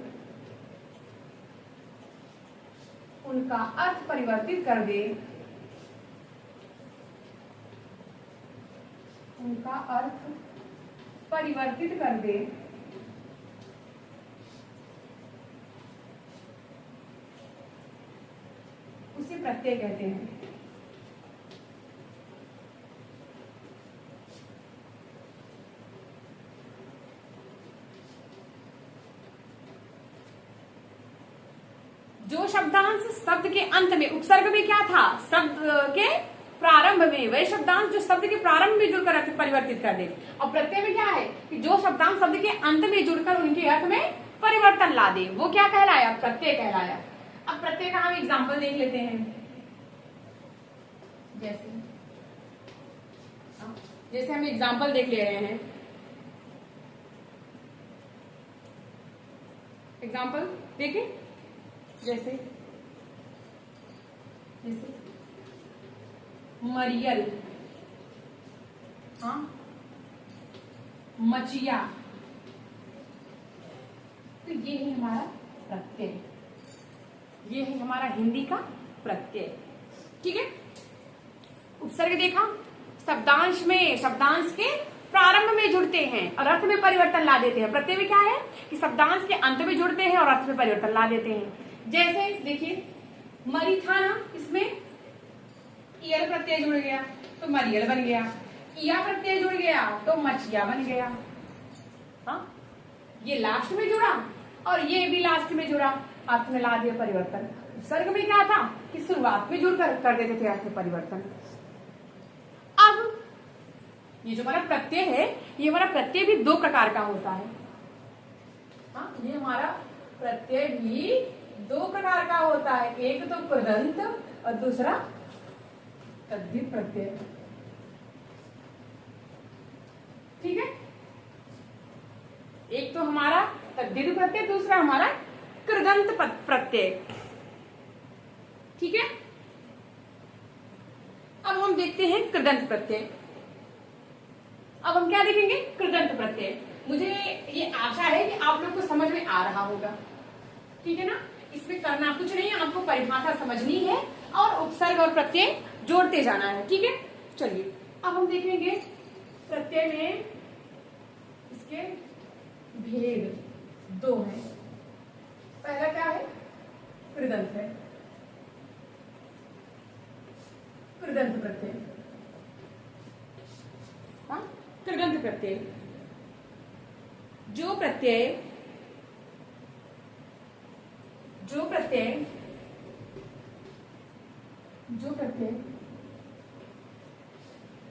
उनका अर्थ परिवर्तित कर दे, उनका अर्थ परिवर्तित कर दे, प्रत्यय कहते हैं। जो शब्दांश शब्द के अंत में, उपसर्ग में क्या था, शब्द के प्रारंभ में, वही शब्दांश जो शब्द के प्रारंभ में जुड़कर अर्थ परिवर्तित कर दे। और प्रत्यय में क्या है कि जो शब्दांश शब्द के अंत में जुड़कर उनके अर्थ में परिवर्तन ला दे, वो क्या कहलाया, प्रत्यय कहलाया। अब प्रत्यय का हम एग्जाम्पल देख लेते हैं। जैसे हम एग्जाम्पल देख ले रहे हैं। एग्जाम्पल देखिए, जैसे जैसे मरियल, हाँ, मचिया, तो ये है हमारा प्रत्यय, ये है हमारा हिंदी का प्रत्यय। ठीक है, उपसर्ग देखा, शब्दांश में, शब्दांश के प्रारंभ में जुड़ते हैं और अर्थ में परिवर्तन ला देते हैं। प्रत्यय में क्या है कि शब्दांश के अंत में जुड़ते हैं और अर्थ में परिवर्तन ला देते हैं। जैसे देखिए, मरी था ना, इसमें ईयर प्रत्यय जुड़ गया तो मरियल बन गया, इया प्रत्यय जुड़ गया तो मचिया बन गया। हाँ, ये लास्ट में जुड़ा और ये भी लास्ट में जुड़ा, अर्थ में ला दिया परिवर्तन। उपसर्ग में क्या था कि शुरुआत में जुड़कर कर देते थे अर्थ में परिवर्तन। अब ये जो हमारा प्रत्यय है, ये हमारा प्रत्यय भी दो प्रकार का होता है। हाँ, ये हमारा प्रत्यय भी दो प्रकार का होता है, एक तो कृदंत और दूसरा तद्धित प्रत्यय। ठीक है, एक तो हमारा तद्धित प्रत्यय, दूसरा हमारा कृदंत प्रत्यय। ठीक है, अब हम देखते हैं कृदंत प्रत्यय। अब हम क्या देखेंगे, कृदंत प्रत्यय। मुझे ये आशा है कि आप लोग को समझ में आ रहा होगा। ठीक है ना, इसमें करना कुछ नहीं है, आपको परिभाषा समझनी है और उपसर्ग और प्रत्यय जोड़ते जाना है। ठीक है, चलिए अब हम देखेंगे प्रत्यय में इसके भेद दो हैं। पहला क्या है, कृदंत है, कृदंत प्रत्यय। हाँ, कृदंत प्रत्यय, जो प्रत्यय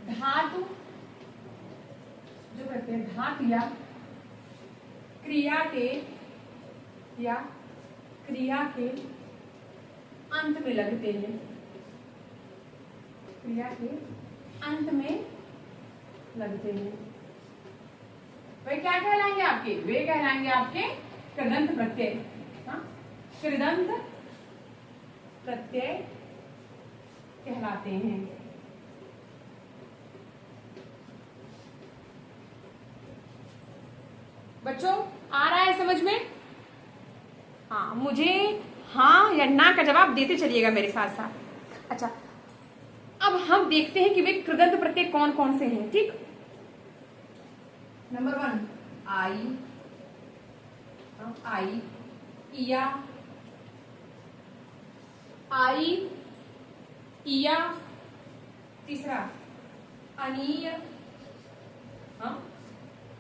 धातु, जो प्रत्यय धातु या क्रिया के अंत में लगते हैं, क्रिया के अंत में लगते हैं, वे क्या कहलाएंगे आपके, वे कहलाएंगे आपके कृदंत प्रत्यय। कृदंत प्रत्यय कहलाते हैं। बच्चों, आ रहा है समझ में? हाँ, मुझे हाँ या ना का जवाब देते चलिएगा मेरे साथ साथ। अच्छा, अब हम देखते हैं कि वे कृदंत प्रत्यय कौन कौन से हैं। ठीक, नंबर 1 आई, इया, इया, तीसरा अनीय,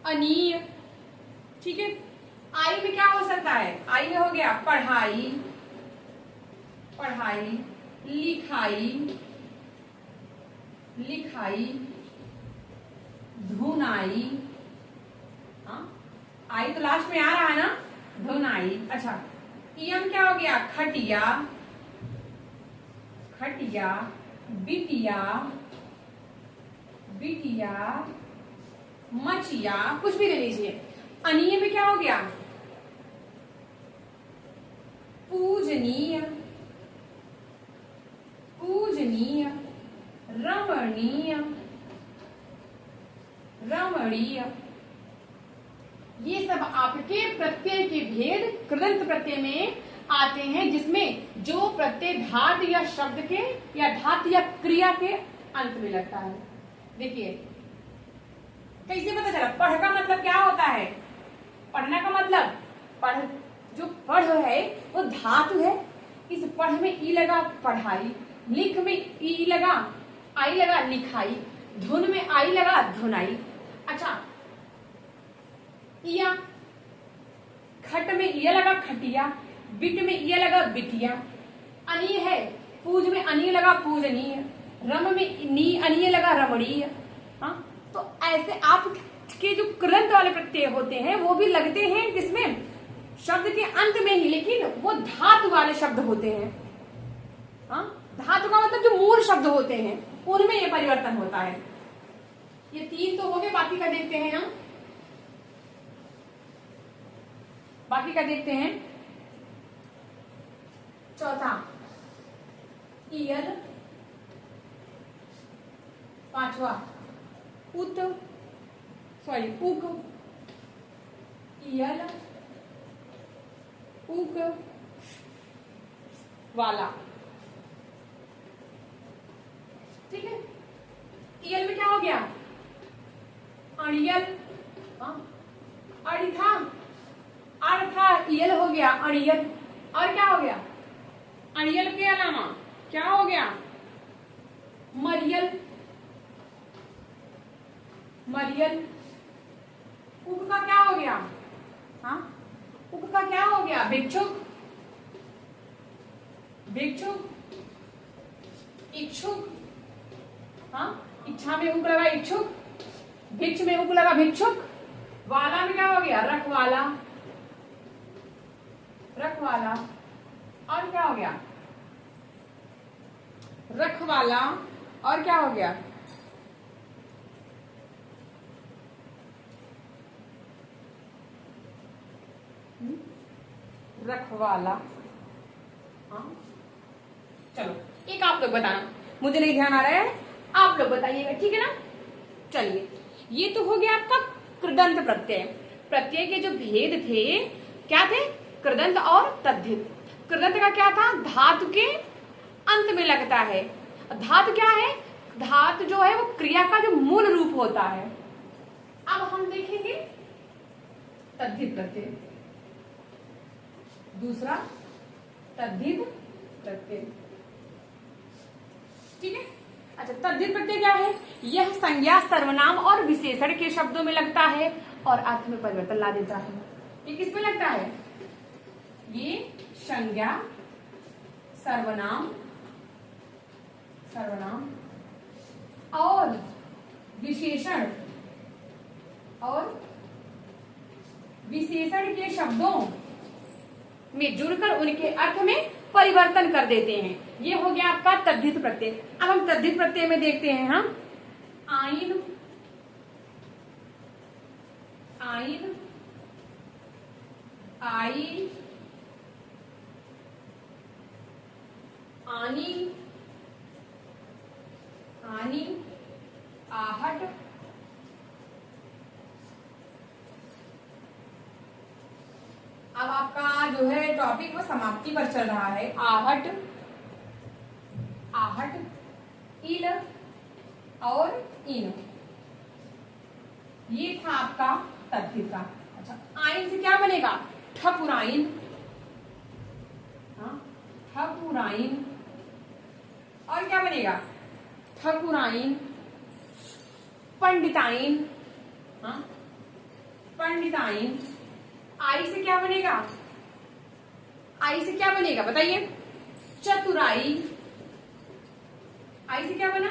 अनीय। ठीक है, आई में क्या हो सकता है, आई में हो गया पढ़ाई, लिखाई, धुनाई। आई तो लास्ट में आ रहा है ना, धुनाई। अच्छा, इयम क्या हो गया, खटिया, बिटिया, मचिया, कुछ भी ले लीजिए। अनीय में क्या हो गया, पूजनीय, रमणीय। ये सब आपके प्रत्यय के भेद कृदंत प्रत्यय में आते हैं, जिसमें जो प्रत्यय धातु या शब्द के या धातु या क्रिया के अंत में लगता है। देखिए कैसे पता चला, पढ़ का मतलब क्या होता है, पढ़ना का मतलब, पढ़, जो पढ़ है वो धातु है, इस पढ़ में ई लगा पढ़ाई, लिख में ई लगा आई लगा लिखाई, धुन में आई लगा धुनाई। अच्छा, इया, खट में इया लगा खटिया, बिट में इया लगा बिटिया, अनीय है पूज में अनीय लगा पूजनीय, रम में नी अनीय लगा रमणीय। हाँ, तो ऐसे आपके जो कृदंत वाले प्रत्यय होते हैं वो भी लगते हैं किसमें, शब्द के अंत में ही, लेकिन वो धातु वाले शब्द होते हैं। हाँ, धातु का मतलब जो मूल शब्द होते हैं उनमें ये परिवर्तन होता है। ये 3 तो हो गए, बाकी का देखते हैं हम। बाकी का देखते हैं। चौथा ईयल, 5वां उत, उक, ईयल उक वाला। ठीक है, ईयल में क्या हो गया, अड़ियल, अड़ी था, अड़ था, ईयल हो गया अड़ियल। और क्या हो गया, अड़ियल के अलावा क्या हो गया, मरियल, मरियल। उक का क्या हो गया, हाँ, उक का क्या हो गया, भिक्षुक, भिक्षुक, इच्छुक। हाँ, इच्छा में उक लगा इच्छुक, भिक्ष में उक लगा भिक्षुक, वाला में क्या हो गया, रखवाला, रखवाला। और क्या हो गया, रखवाला। और क्या हो गया, रखवाला। हाँ, चलो एक आप लोग बताना, मुझे नहीं ध्यान आ रहा है, आप लोग बताइएगा, ठीक है ना। चलिए, ये तो हो गया आपका कृदंत प्रत्यय। प्रत्यय के जो भेद थे क्या थे, कृदंत और तद्धित। कृदंत का क्या था, धातु के अंत में लगता है। धातु क्या है, धातु जो है वो क्रिया का जो मूल रूप होता है। अब हम देखेंगे तद्धित प्रत्यय। दूसरा तद्धित प्रत्यय, ठीक है। अच्छा, तद्धित प्रत्यय क्या है, यह संज्ञा सर्वनाम और विशेषण के शब्दों में लगता है और अर्थ में परिवर्तन ला देता है। ये किस में लगता है, ये संज्ञा सर्वनाम, सर्वनाम और विशेषण, और विशेषण के शब्दों में जुड़कर उनके अर्थ में परिवर्तन कर देते हैं। ये हो गया आपका तद्धित प्रत्यय। अब हम तद्धित प्रत्यय में देखते हैं, हम आइन, आइन, आई, आनी, आनी, आहट, अब आपका जो है टॉपिक वो समाप्ति पर चल रहा है। आहट, आहट, इल और इन, ये था आपका तद्धित का। अच्छा, आइन से क्या बनेगा, ठकुराइन, हाँ, ठकुराइन। और क्या बनेगा, ठकुराइन, पंडिताइन, हाँ, पंडिताइन। आई से क्या बनेगा, आई से क्या बनेगा बताइए, चतुराई। आई से क्या बना,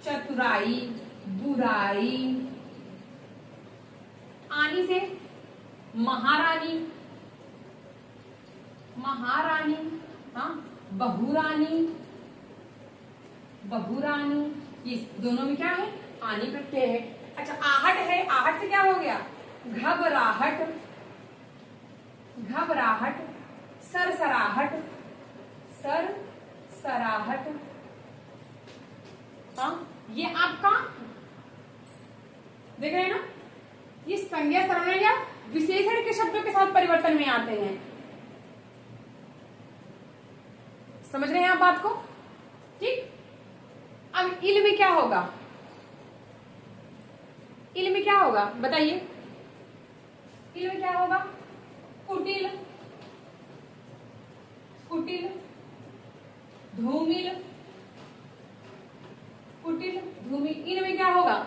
चतुराई, बुराई। आनी से महारानी, महारानी, हाँ, बहुरानी, बहुरानी। ये दोनों में क्या है, आनी प्रत्यय है। अच्छा, आहट है, आहट से क्या हो गया, घबराहट, घबराहट, सरसराहट, सरसराहट। हाँ, ये आपका देख रहे हैं ना, ये संज्ञा सर्वनाम या विशेषण के शब्दों के साथ परिवर्तन में आते हैं। समझ रहे हैं आप बात को, ठीक। अब इल में क्या होगा, इल में क्या होगा बताइए, इल में क्या होगा, कुटिल, कुटिल, धूमिल, कुटिल, धूमिल। इनमें क्या होगा,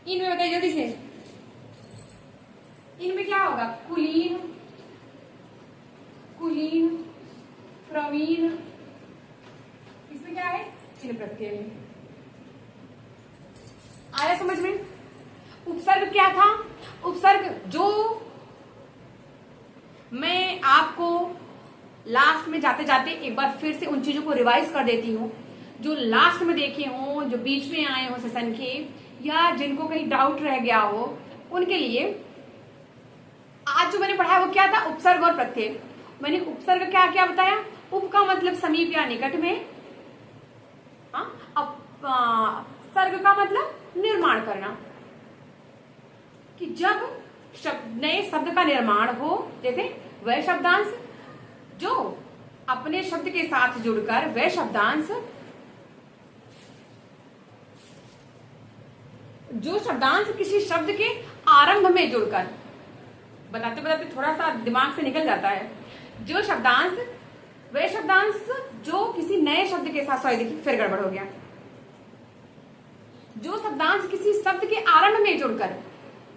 इनमें बताइए जल्दी से, इनमें क्या होगा, कुलीन, कुलीन, प्रवीण। इसमें क्या है, इन प्रत्यय में। आया समझ में। उपसर्ग क्या था, उपसर्ग जो मैं आपको लास्ट में जाते जाते एक बार फिर से उन चीजों को रिवाइज कर देती हूँ जो लास्ट में देखे हों, जो बीच में आए हो सेशन के, या जिनको कहीं डाउट रह गया हो, उनके लिए आज जो मैंने पढ़ाया वो क्या था, उपसर्ग और प्रत्यय। मैंने उपसर्ग क्या क्या बताया, उप का मतलब समीप या निकट में, सर्ग का मतलब निर्माण करना, कि जब नए शब्द का निर्माण हो, जैसे वह शब्दांश जो अपने शब्द के साथ जुड़कर, वह शब्दांश जो शब्दांश किसी शब्द के आरंभ में जुड़कर, बताते बताते थोड़ा सा दिमाग से निकल जाता है, जो शब्दांश वह शब्दांश जो किसी नए शब्द के साथ, सॉरी देखिए फिर गड़बड़ हो गया, जो शब्दांश किसी शब्द के आरंभ में जुड़कर,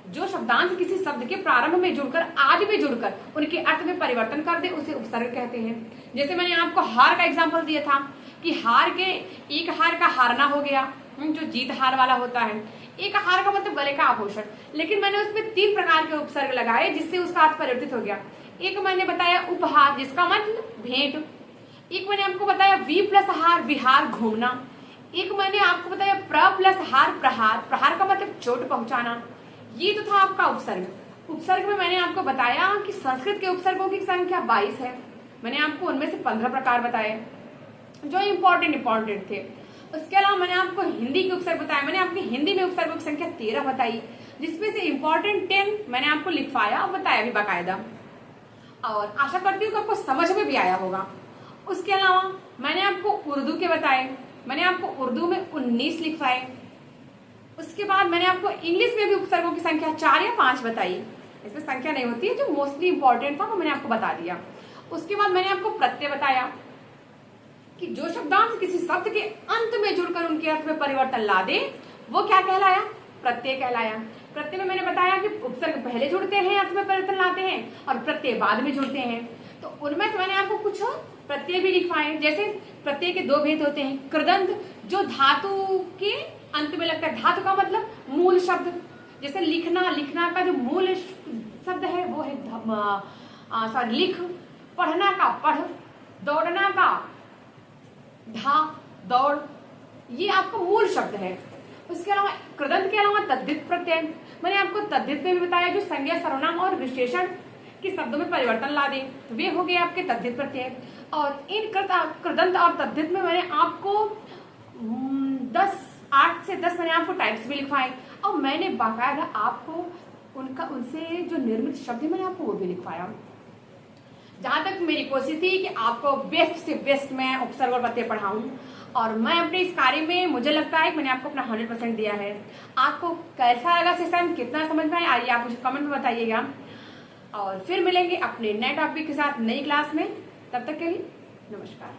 जो शब्दांश किसी शब्द के प्रारंभ में जुड़कर, आदि में जुड़कर उनके अर्थ में परिवर्तन कर दे, उसे उपसर्ग कहते हैं। जैसे मैंने आपको हार का एग्जांपल दिया था कि हार के, एक हार का हारना हो गया, जो जीत हार वाला होता है। एक हार का मतलब गले का आभूषण, लेकिन मैंने उसमें 3 प्रकार के उपसर्ग लगाए जिससे उसका अर्थ परिवर्तित हो गया। एक मैंने बताया उपहार, जिसका मतलब भेंट। एक मैंने आपको बताया वी प्लस हार, विहार, घूमना। एक मैंने आपको बताया प्र प्लस हार, प्रहार। प्रहार का मतलब चोट पहुंचाना। ये तो था आपका उपसर्ग। उपसर्ग में मैंने आपको बताया कि संस्कृत के उपसर्गों की संख्या 22 है। मैंने आपको उनमें से 15 प्रकार बताए जो इंपॉर्टेंट थे। उसके अलावा मैंने आपको हिंदी के उपसर्ग बताया। मैंने आपकी हिंदी में उपसर्गों की संख्या 13 बताई, जिसमें से इंपॉर्टेंट 10 मैंने आपको लिखवाया और बताया भी बाकायदा, और आशा करती हूँ कि आपको समझ में भी आया होगा। उसके अलावा मैंने आपको उर्दू के बताए। मैंने आपको उर्दू में 19 लिखवाए। उसके बाद मैंने आपको इंग्लिश में भी उपसर्गों की संख्या 4 या 5 बताई। इसमें संख्या नहीं होती है, जो मोस्टली इंपॉर्टेंट था वो मैंने आपको बता दिया। उसके बाद मैंने आपको प्रत्यय बताया कि जो शब्दांश किसी शब्द के अंत में जुड़कर उनके अर्थ में परिवर्तन ला दे, वो क्या कहलाया, प्रत्यय कहलाया। प्रत्यय में मैंने बताया कि उपसर्ग पहले जुड़ते हैं, अर्थ में परिवर्तन लाते हैं, और प्रत्यय बाद में जुड़ते हैं। तो उनमें से मैंने आपको कुछ प्रत्यय भी लिखवाए। जैसे प्रत्यय के 2 भेद होते हैं। कृदंत, जो धातु के अंत में लगता है। धातु का मतलब मूल शब्द, जैसे लिखना, लिखना का जो मूल शब्द है वो है लिख। पढ़ना का पढ़, दौड़ना का धा, दौड़, ये आपका मूल शब्द है। उसके अलावा कृदंत के अलावा तद्धित प्रत्यय, मैंने आपको तद्धित में भी बताया, जो संज्ञा, सर्वनाम और विशेषण के शब्दों में परिवर्तन ला दे, वे हो गए आपके तद्धित प्रत्यय। और इन कृदंत और तद्धित में मैंने आपको 8 से 10 मैंने आपको टाइप्स भी लिखवाए, और मैंने बाकायदा आपको उनसे जो निर्मित शब्द है मैंने आपको वो भी लिखवाया। जहां तक मेरी कोशिश थी कि आपको बेस्ट से बेस्ट मैं उपसर्ग और प्रत्यय पढ़ाऊं, और मैं अपने इस कार्य में, मुझे लगता है कि मैंने आपको अपना 100% दिया है। आपको कैसा लगा सेशन, कितना समझ में आया, आइए आप मुझे कमेंट में बताइएगा। और फिर मिलेंगे अपने नए टॉपिक के साथ नई क्लास में। तब तक के लिए नमस्कार।